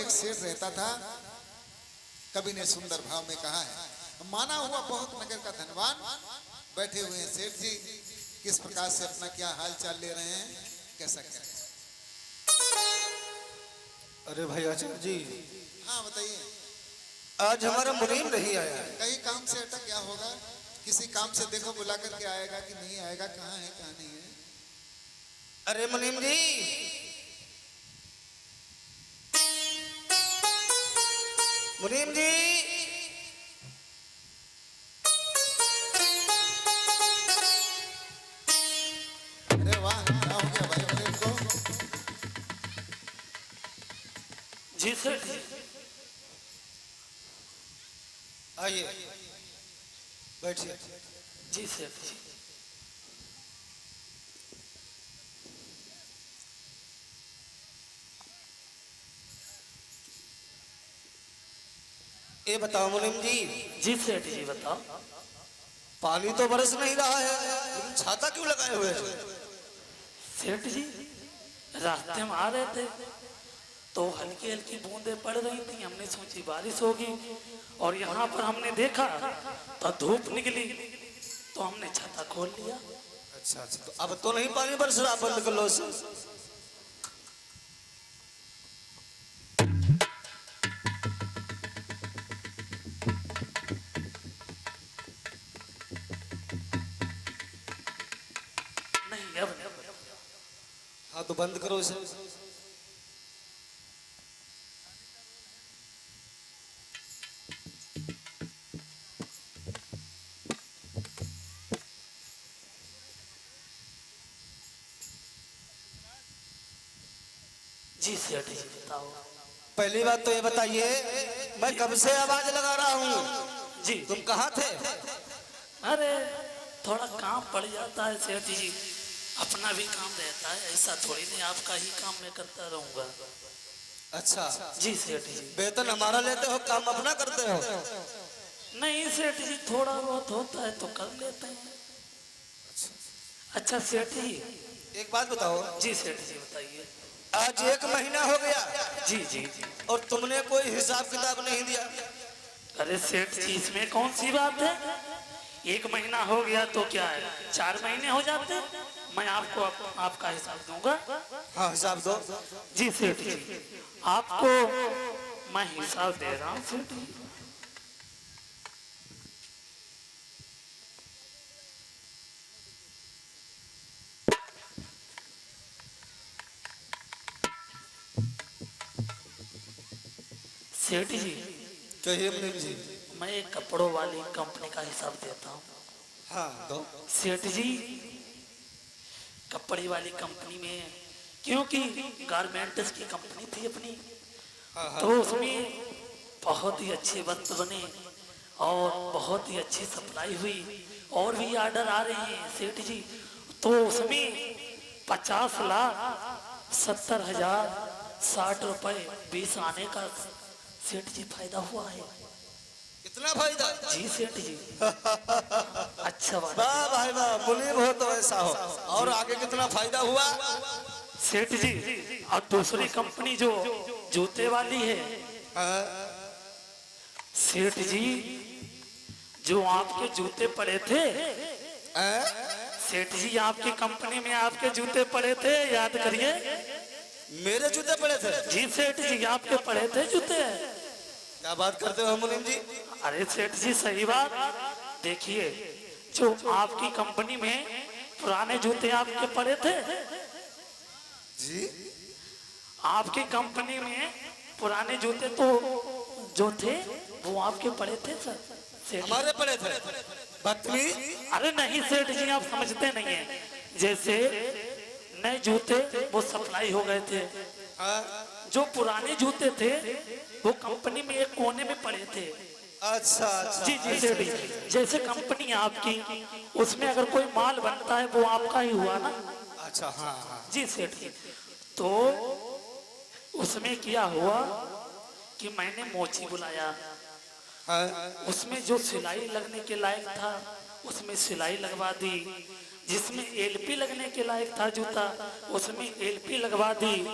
एक सेठ रहता था, कवि ने सुंदर भाव में कहा है, माना हुआ बहुत नगर का धनवान, बैठे हुए हैं सेठ जी, किस प्रकार से अपना क्या हाल चाल ले रहे हैं, कैसा करें। अरे भाई आचार्य जी, हाँ बताइए। आज हमारा मुनीम नहीं आया। कहीं काम से अटक गया होगा, किसी काम से देखो बुला करके आएगा कि नहीं आएगा, कहाँ है कहाँ नहीं है। अरे मुनीम जी, मुनीम जी, अरे वाह, क्या हो गया भाई मुनीम को। जी सेठ जी, आइए बैठिए। जी सेठ जी। ये बताओ मुनीम जी, जी सेठ जी बताओ। पानी तो बरस नहीं रहा है, लेकिन छाता क्यों लगाए हुए हैं? सेठ जी रास्ते में आ रहे थे तो हल्की हल्की बूंदें पड़ रही थी, हमने सोची बारिश होगी, और यहाँ पर हमने देखा तो धूप निकली तो हमने छाता खोल लिया। अच्छा अच्छा, तो अब तो नहीं पानी बरस रहा, बंद कर लो इसे। नहीं अब हाँ तो बंद करो इसे। जी सेठ जी बताओ। पहली बात तो ये बताइए, मैं कब से आवाज लगा रहा हूँ, जी तुम कहाँ थे? अरे थोड़ा काम पड़ जाता है सेठ जी, अपना भी काम रहता है, ऐसा थोड़ी नहीं आपका ही काम मैं करता रहूंगा। अच्छा जी सेठ जी। वेतन हमारा लेते हो, काम अपना करते हो? नहीं सेठ जी, थोड़ा बहुत होता है तो कर लेते हैं। अच्छा सेठ जी, एक बात बताओ, जी सेठ जी बताइए। आज 1 महीना हो गया जी जी जी। और तुमने कोई हिसाब किताब नहीं दिया। अरे सेठ जी इसमें कौन सी बात है, 1 महीना हो गया तो क्या है, 4 महीने हो जाते, मैं आपको आपका हिसाब दूंगा। हाँ हिसाब दो। जी सेठ जी, आपको मैं हिसाब दे रहा हूँ सेठ जी। सेठ जी कहिए मुनीम जी। मैं एक कपड़ों वाली कंपनी का हिसाब देता हूँ। हाँ दो। सेठ जी कपड़े वाली कंपनी में, क्योंकि गारमेंट्स की कंपनी थी अपनी, तो उसमें बहुत ही अच्छे वस्त्र बने और बहुत ही अच्छी सप्लाई हुई, और भी ऑर्डर आ रहे हैं सेठ जी, तो उसमें 50,70,060 रुपए 20 आने का सेठ जी फायदा हुआ है। इतना फायदा? जी सेठ जी। अच्छा बात। वाह भाई वाह, मुनीम हो तो ऐसा हो। और आगे कितना फायदा हुआ? सेठ जी और दूसरी कंपनी जो जूते वाली है, सेठ जी जो आपके जूते पड़े थे, सेठ जी आपकी कंपनी में आपके जूते पड़े थे, याद करिए। मेरे जूते पड़े थे? जी सेठ जी आपके पड़े थे जूते। क्या बात करते हो मुनीम जी? अरे सेठ जी सही बात, देखिए जो आपकी कंपनी में पुराने जूते आपके पड़े थे, जी आपकी कंपनी में पुराने जूते तो जो थे वो आपके पड़े थे सर। सेठ हमारे पड़े थे? बदतमीज। अरे नहीं सेठ जी आप समझते नहीं है, जैसे नए जूते वो सप्लाई हो गए थे, जो पुराने जूते थे वो कंपनी में एक कोने में पड़े थे। अच्छा अच्छा। जी जी सेठ जी, जैसे कंपनी आपकी, उसमें अगर कोई माल बनता है वो आपका ही हुआ ना। अच्छा हाँ हाँ। जी सेठ जी, तो उसमें क्या हुआ कि मैंने मोची बुलाया, उसमें जो सिलाई लगने के लायक था उसमें सिलाई लगवा दी, जिसमें एलपी लगने के लायक था जूता उसमें एलपी लगवा दी,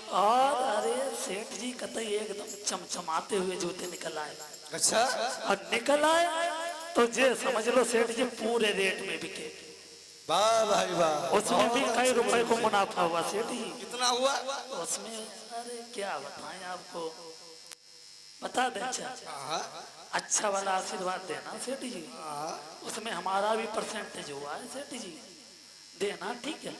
और अरे सेठ जी कतई एकदम चमचमाते हुए जूते निकल आए। अच्छा, और निकल आए तो जे समझ लो सेठ जी पूरे रेट में बिके। वाह भाई वाह, उसमें भी कई रुपए को मुनाफा हुआ सेठ जी। कितना हुआ? उसमें अरे क्या बताएं आपको, बता दें। अच्छा वाला आशीर्वाद देना सेठ जी, उसमें हमारा भी परसेंटेज हुआ है सेठ जी, देना ठीक है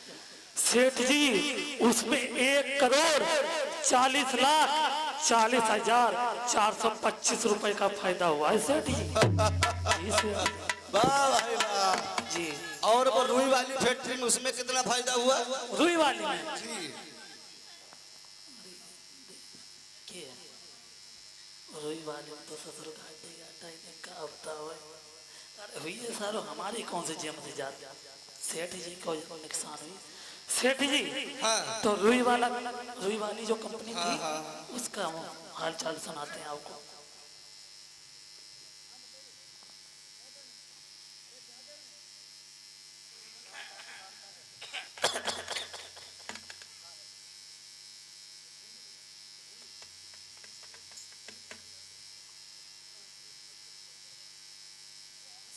सेठ जी। उसमें 1,40,40,40,425 रुपए का फायदा हुआ है सेठ जी। जी सेठ वाह भाई वाह जी। और वो रुई वाली फैक्ट्री में उसमें कितना फायदा हुआ? रुई वाली में जी, के रुई वाली में तो ससुर घाटे घाटा का बताओ। अरे हुई सारो हमारी कौन से जेम से जाते सेठ जी को नुकसान हुई सेठ जी। हाँ। तो रुई वाली जो कंपनी थी उसका हाल चाल सुनाते हैं आपको।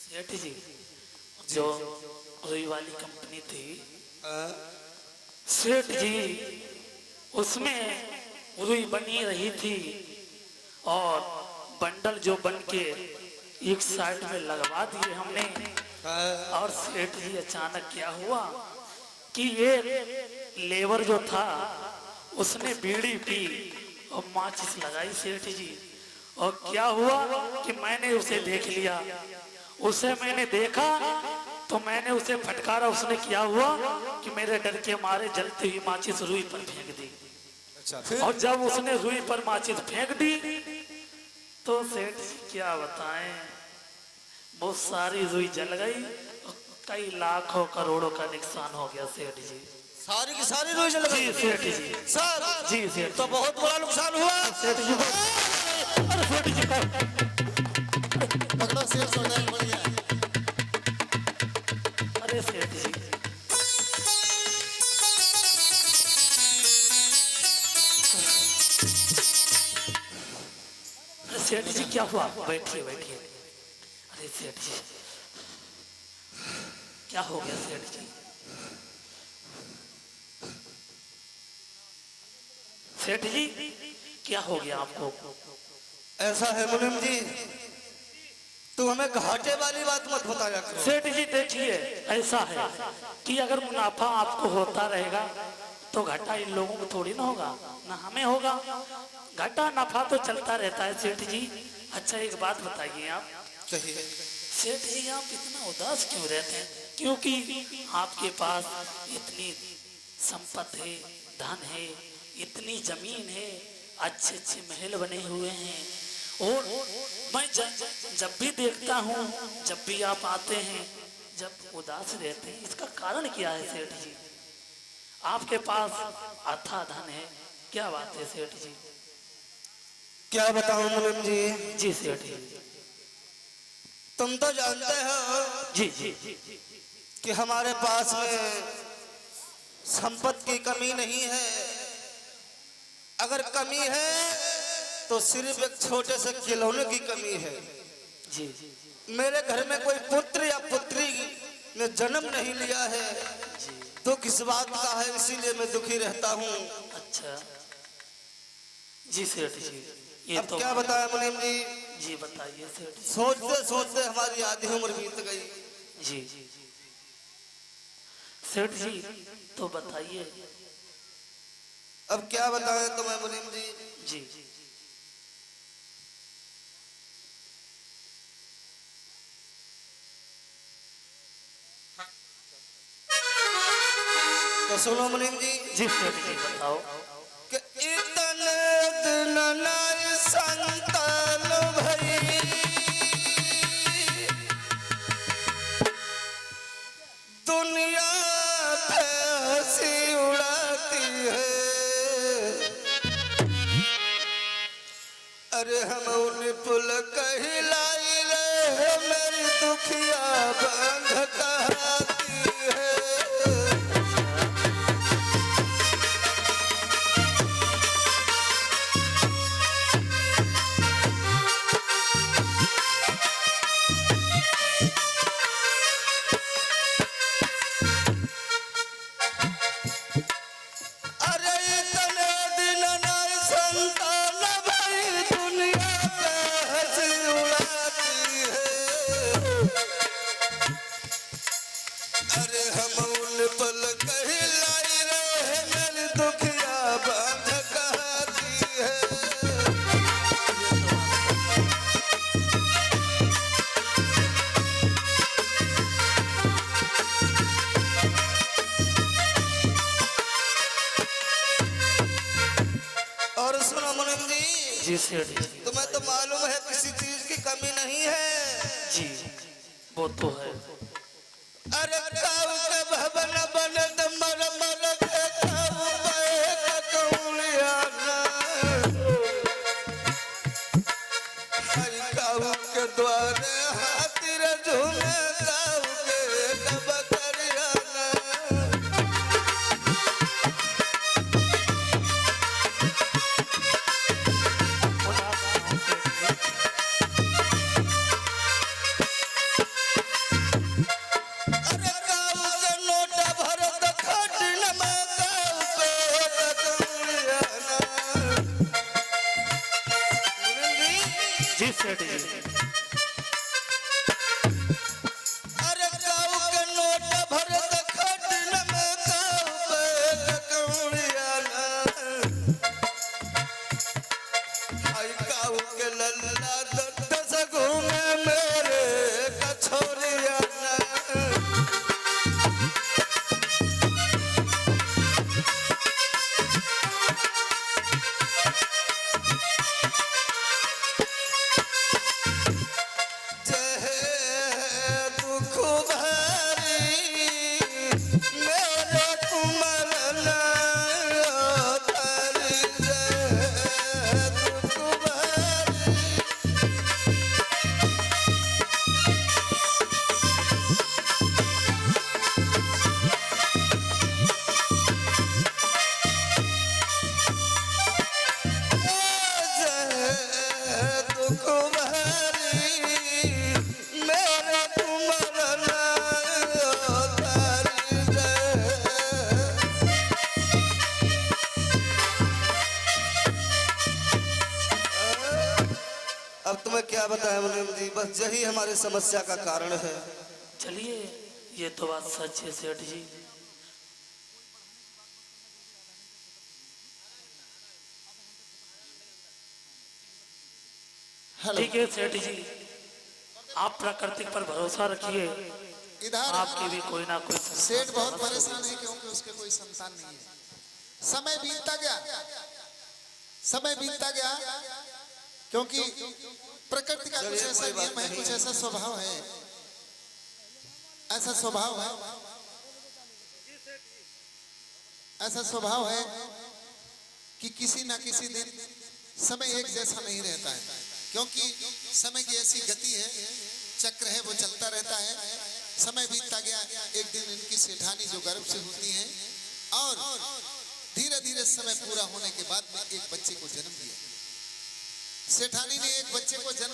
सेठ जी जो रुई वाली कंपनी थी सेठ जी, उसमें रुई बनी रही थी और बंडल जो बन के एक साइड में लगवा दिए हमने। और सेठ जी अचानक क्या हुआ कि ये लेबर जो था उसने बीड़ी पी और माचिस लगाई सेठ जी। और क्या हुआ कि मैंने उसे देख लिया, उसे मैंने देखा तो मैंने उसे फटकारा। उसने क्या हुआ कि मेरे डर के मारे जलती हुई माचिस रुई पर फेंक दी। अच्छा, फिर? और जब उसने रुई पर माचिस फेंक दी तो सेठ जी क्या बताएं, बहुत सारी रुई जल गई और कई लाखों करोड़ों का नुकसान हो गया सेठ जी। सारी की सारी रुई जल गई? जी सेठ जी। सर जी सेठ तो बहुत बड़ा नुकसान हुआ सेठ जी। अरे सेठ जी पकड़ो सेठ सोना बढ़िया। अरे सेठ जी सेठ जी क्या हुआ? बैठिए बैठिए। अरे सेठ जी क्या हो गया सेठ जी? सेठ जी क्या हो गया आपको? ऐसा है मुनीम जी, तू हमें घाटे वाली बात मत बताया करो। सेठ जी देखिए ऐसा है कि अगर मुनाफा आपको होता रहेगा तो घाटा इन लोगों को थोड़ी ना होगा, ना हमें होगा। घाटा नफा तो चलता रहता है सेठ जी। अच्छा एक बात बताइए आप, कहिए। सेठ जी आप इतना उदास क्यों रहते हैं? क्योंकि आपके पास इतनी संपत्ति है, धन है, इतनी जमीन है, अच्छे अच्छे महल बने हुए हैं। और मैं जब भी देखता हूँ, जब भी आप आते हैं, जब उदास रहते हैं, इसका कारण क्या है सेठ जी? आपके पास अथाह धन है, क्या बात है सेठ जी? क्या बताऊं मुनीम जी? जी सेठ जी। तुम तो जानते हो जी जी कि हमारे पास में संपत्ति की कमी नहीं है। अगर कमी है तो सिर्फ एक छोटे से खिलौने की कमी है। जी मेरे घर में कोई पुत्र या पुत्री ने जन्म नहीं लिया है। दुख इस बात का है, इसीलिए मैं दुखी रहता हूँ। अच्छा जी सेठ जी। ये अब तो क्या बताया मुनीम जी? जी बताइए सेठ जी। सोचते सोचते हमारी आधी उम्र बीत गई। जी सेठ जी तो बताइए। अब क्या बताएं तुम्हें मुनीम जी? जी तो सुनो मुनीम जी, जी सेठ जी बताओ। कि इतने दिन नई संतान भई, दुनिया पे हंसी उड़ाती है। अरे हम उन पुल कहलाई रे, मेरी दुखिया बंध कहती है। सेठ जी। तुम्हें तो मालूम है किसी चीज की कमी नहीं है। जी वो तो है। अरे काऊ के भवन बनत मर मर के काऊ पे ककौलियाना। हई काऊ के द्वारे हाथी रे झूमे काऊ के कबकरियाना। अरे काऊ के नोटा भरत खटिन में काऊ पे ककौलियाना। जी सेठ जी। अरे काऊ के नोट भरत खटिन में काऊ पे ककौलियाना। आई काऊ के लल्ला दत्त से घूमे मेरे कछोरियाना। जय दुख भारी मेरे कुमरना तारी। जय दुख भारी जय दुख भारी मेरे कुमरना तारी। जय अब तुम्हें क्या बताएं मुनीम जी, बस यही हमारी समस्या का कारण है। चलिए ये तो बात सच है सेठ जी। हेलो, ठीक है सेठ जी, आप प्राकृतिक पर भरोसा रखिए, इधर आपकी भी कोई ना कोई सेठ बहुत परेशान है क्योंकि उसके कोई संतान नहीं है। समय बीतता गया, समय बीतता गया, क्योंकि प्रकृति का कुछ चलिए, ऐसा कोई बात नियम है, नहीं। कुछ ऐसा स्वभाव है, ऐसा स्वभाव है, ऐसा स्वभाव है कि किसी ना किसी दिन समय एक जैसा नहीं रहता है, क्योंकि समय की ऐसी गति है, चक्र है वो चलता रहता है। समय बीतता गया, एक दिन इनकी सेठानी जो गर्भ से होती है और धीरे धीरे समय पूरा होने के बाद में एक बच्चे को जन्म दिया। सेठानी ने एक बच्चे को जन्म